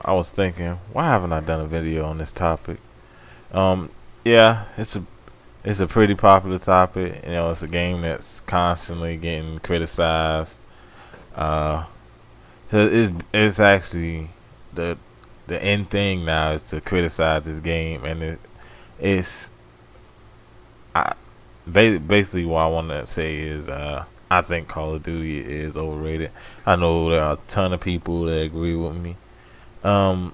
I was thinking, why haven't I done a video on this topic? Um, yeah, it's a pretty popular topic. It's a game that's constantly getting criticized. Uh, so it's actually the the end thing now is to criticize this game, and it's I, basically what I want to say is I think Call of Duty is overrated. I know there are a ton of people that agree with me. Um,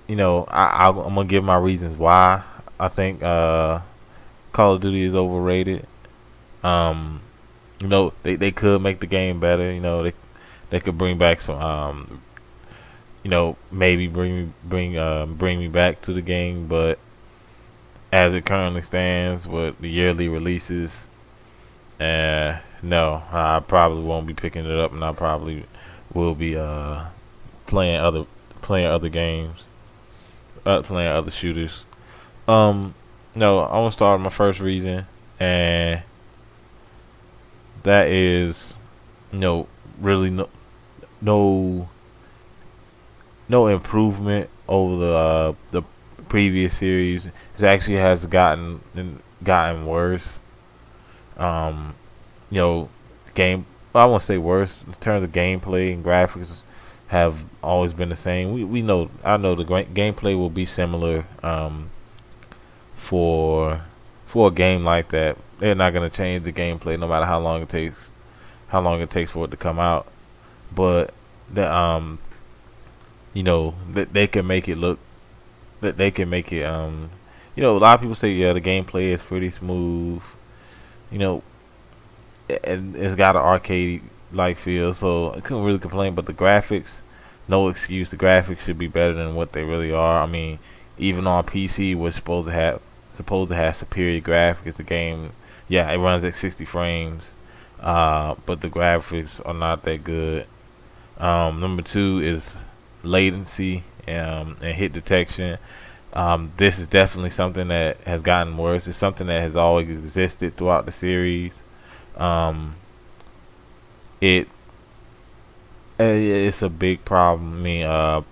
I'm gonna give my reasons why I think Call of Duty is overrated. Um, they could make the game better. They could bring back some maybe bring me back to the game, but as it currently stands with the yearly releases, no, I probably won't be picking it up, and I probably will be playing other playing other games, playing other shooters. Um, no, I want to start with my first reason, and that is, really no no improvement over the previous series. It actually has gotten worse. Um, you know, game. I won't say worse in terms of gameplay and graphics have always been the same. We know I know the gameplay will be similar for a game like that. They're not gonna change the gameplay no matter how long it takes for it to come out. But the that they can make it look that they can make it a lot of people say the gameplay is pretty smooth. You know, and it's got an arcade like feel, so I couldn't really complain. But the graphics, no excuse. The graphics should be better than what they really are. I mean, even on PC, we're supposed to have superior graphics. The game, yeah, it runs at 60 frames, but the graphics are not that good. Number two is latency and hit detection. This is definitely something that has gotten worse. It's something that has always existed throughout the series. Um, it it's a big problem. I mean,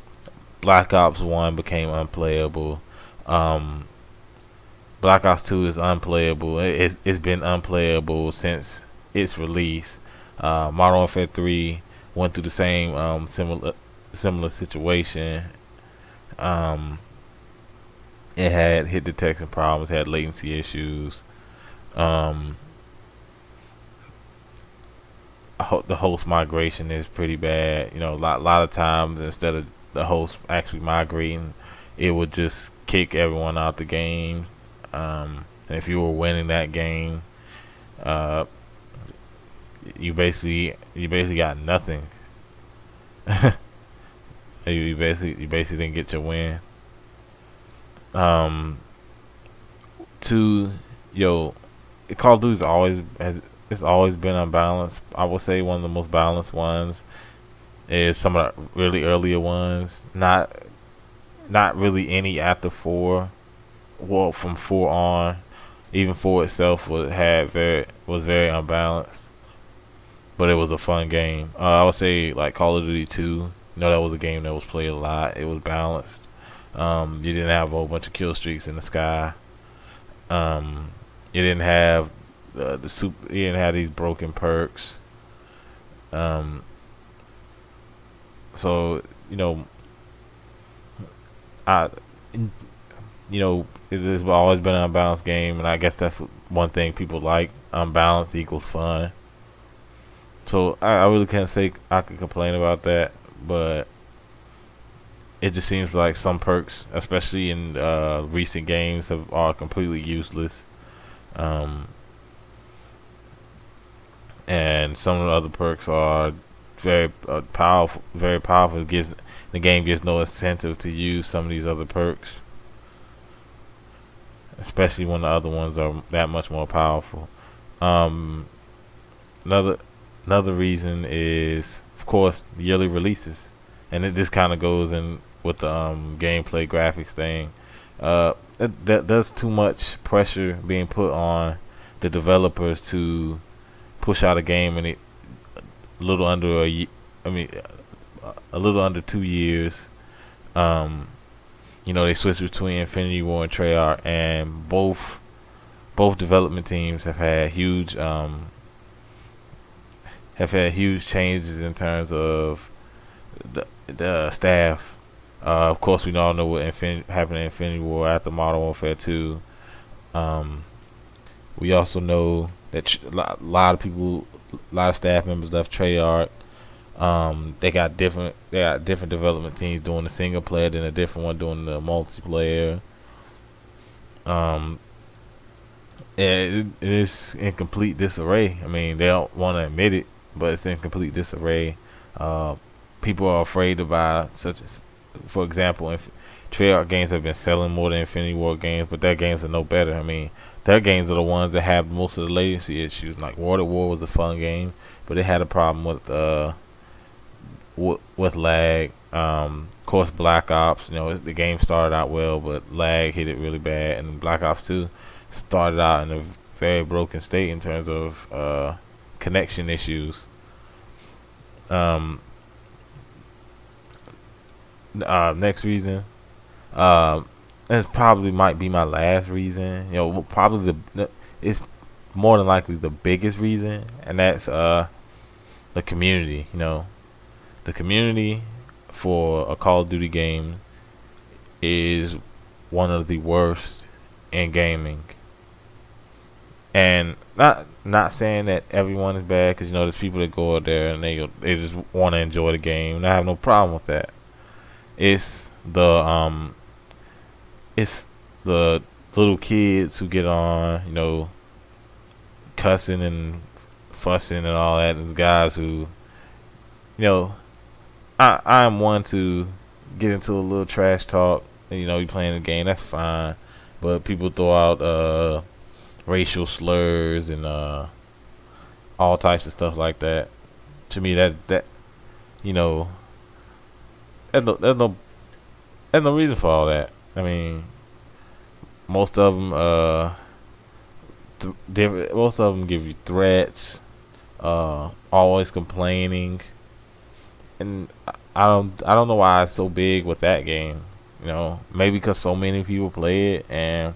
Black Ops 1 became unplayable. Um, Black Ops 2 is unplayable. It's been unplayable since its release. Modern Warfare 3 went through the same similar situation. Um, it had hit detection problems, had latency issues. Um, the host migration is pretty bad. A lot of times instead of the host actually migrating, it would just kick everyone out the game. And if you were winning that game, uh, you basically got nothing. You basically didn't get your win. Um, to yo, Call of Duty's always has it's always been unbalanced. I would say one of the most balanced ones is some of the really earlier ones. Not really any after four. Well, from four on, even four itself was very unbalanced. But it was a fun game. I would say like Call of Duty 2. That was a game that was played a lot. It was balanced. You didn't have a whole bunch of kill streaks in the sky. You didn't have the super. You didn't have these broken perks. Um, so I it has always been an unbalanced game, and I guess that's one thing people like. Unbalanced equals fun. So I really can't say I could complain about that, but it just seems like some perks, especially in recent games, are completely useless. Um, and some of the other perks are very powerful. Very powerful. The game gives no incentive to use some of these other perks, especially when the other ones are that much more powerful. Um, another another reason is, of course, the yearly releases, and this kind of goes in with the gameplay graphics thing. There's too much pressure being put on the developers to push out a game in a little under a I mean a little under 2 years. Um, they switched between Infinity War and Treyarch, and both development teams have had huge changes in terms of the staff. Of course, we all know what happened in Infinity War after Modern Warfare 2. Um, we also know that a lot of people, a lot of staff members left Treyarch. They got different development teams doing the single player, then a different one doing the multiplayer. Um, it is in complete disarray. I mean, they don't want to admit it, but it's in complete disarray. Uh, People are afraid to buy, such as, for example, if Treyarch games have been selling more than Infinity War games, but their games are no better. I mean, their games are the ones that have most of the latency issues. Like World at War was a fun game, but it had a problem with lag. Of course, Black Ops. The game started out well, but lag hit it really bad. And Black Ops 2 started out in a very broken state in terms of connection issues. Um, Next reason, this probably might be my last reason. Probably it's more than likely the biggest reason, and that's the community. The community for a Call of Duty game is one of the worst in gaming. And not saying that everyone is bad, because there's people that go out there and they just want to enjoy the game, and I have no problem with that. It's it's the little kids who get on, cussing and fussing and all that. There's guys who, I'm one to get into a little trash talk. You playing the game, that's fine. But people throw out racial slurs and all types of stuff like that. To me, that you know, there's no reason for all that. I mean, most of them most of them give you threats, always complaining, and I don't know why it's so big with that game. Maybe because so many people play it, and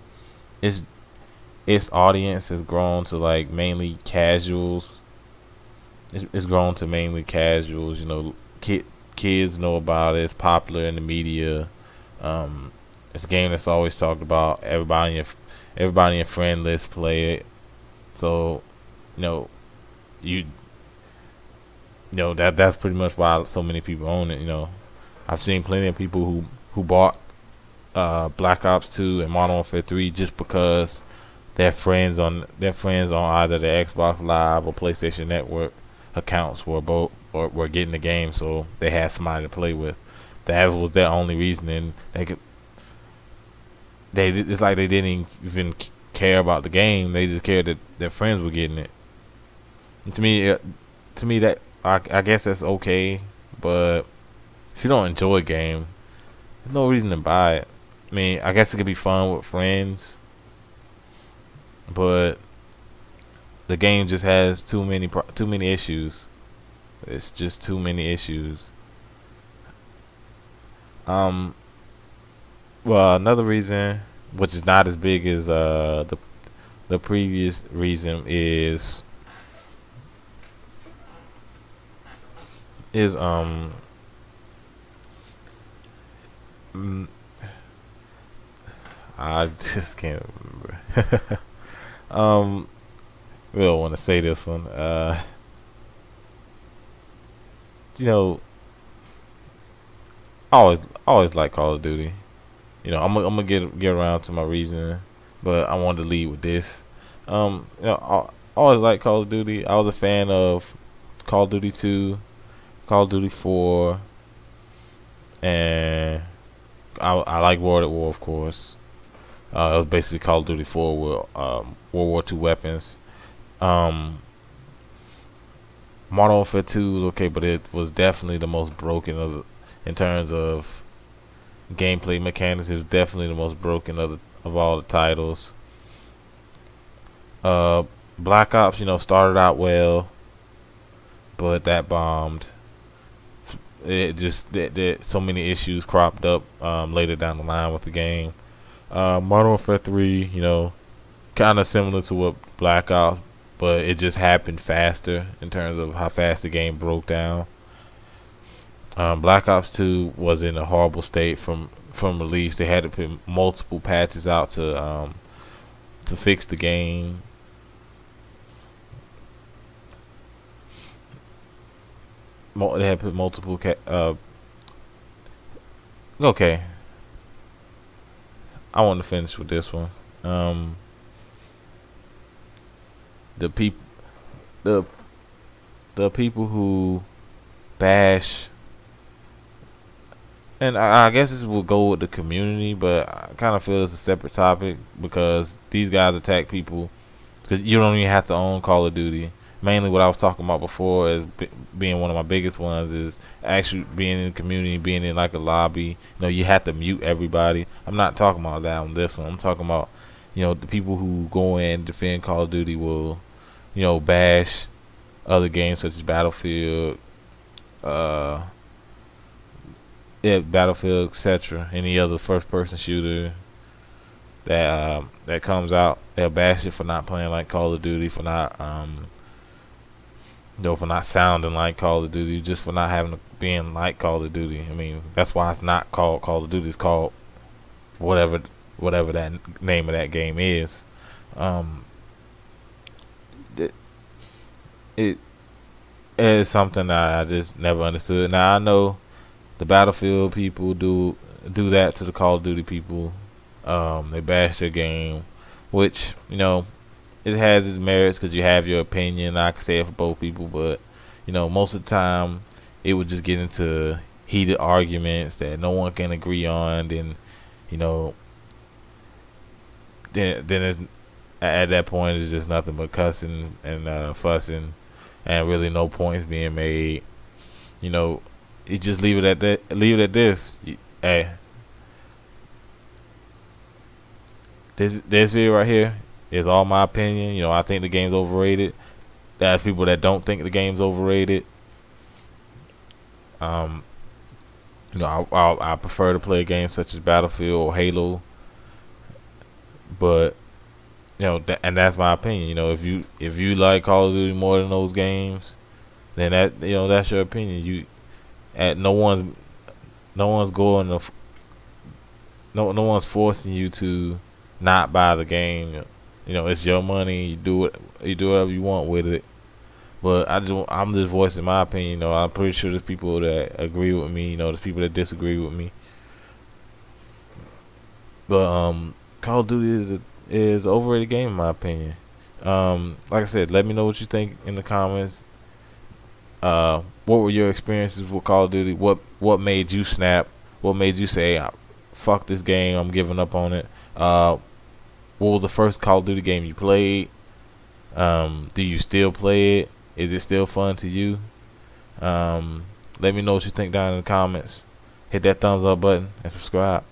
its its audience has grown to like mainly casuals. It's grown to mainly casuals. Kids know about it. It's popular in the media. It's a game that's always talked about. Everybody in your friend list play it. So, you that's pretty much why so many people own it. I've seen plenty of people who bought Black Ops 2 and Modern Warfare 3 just because their friends on either the Xbox Live or PlayStation Network accounts were getting the game, so they had somebody to play with. That was their only reason, and it's like they didn't even care about the game. They just cared that their friends were getting it. And to me, that I guess that's okay, but if you don't enjoy a game, there's no reason to buy it. I mean, I guess it could be fun with friends, but the game just has too many issues. It's just too many issues. Well, another reason, which is not as big as the previous reason, is mm, I just can't remember. um, we don't want to say this one. You know, always like Call of Duty. I'm gonna get around to my reason, but I wanted to lead with this. I always like Call of Duty. I was a fan of Call of Duty 2, Call of Duty 4, and I like World at War, of course. It was basically Call of Duty 4 with World War II weapons. Um, Modern Warfare 2 was okay, but it was definitely the most broken in terms of gameplay mechanics. Is definitely the most broken of all the titles. Black Ops, started out well, but that bombed. it just that so many issues cropped up later down the line with the game. Modern Warfare 3, kind of similar to what Black Ops, but it just happened faster in terms of how fast the game broke down. Black Ops 2 was in a horrible state from release. They had to put multiple patches out to fix the game. They had put multiple okay. I want to finish with this one. The people, the the people who bash, and I guess this will go with the community, but I kind of feel it's a separate topic because these guys attack people because you don't even have to own Call of Duty. Mainly, what I was talking about before is being one of my biggest ones is actually being in the community, being in like a lobby. You have to mute everybody. I'm not talking about that on this one. I'm talking about the people who go in and defend Call of Duty will bash other games such as Battlefield, Battlefield, etc. Any other first-person shooter that comes out, they'll bash it for not playing like Call of Duty, for not for not sounding like Call of Duty, just for not having being like Call of Duty. I mean, that's why it's not called Call of Duty. It's called whatever that name of that game is. It is something that I just never understood. Now I know the Battlefield people do that to the Call of Duty people. They bash their game, which it has its merits because you have your opinion. I can say it for both people, but most of the time it would just get into heated arguments that no one can agree on. Then then it's, at that point it's just nothing but cussing and fussing, and really no points being made. You just leave it at that. Leave it at this. Hey, this video right here is all my opinion. I think the game's overrated. There's people that don't think the game's overrated. I prefer to play games such as Battlefield or Halo, but and that's my opinion. If you like Call of Duty more than those games, then that's your opinion. No one's going to no one's forcing you to not buy the game. It's your money. You do whatever you want with it. But I'm just voicing my opinion. I'm pretty sure there's people that agree with me. There's people that disagree with me. But Call of Duty is an overrated game in my opinion. Like I said, let me know what you think in the comments. What were your experiences with Call of Duty? What made you snap? What made you say, "Fuck this game, I'm giving up on it"? What was the first Call of Duty game you played? Do you still play it? Is it still fun to you? Let me know what you think down in the comments. Hit that thumbs up button and subscribe.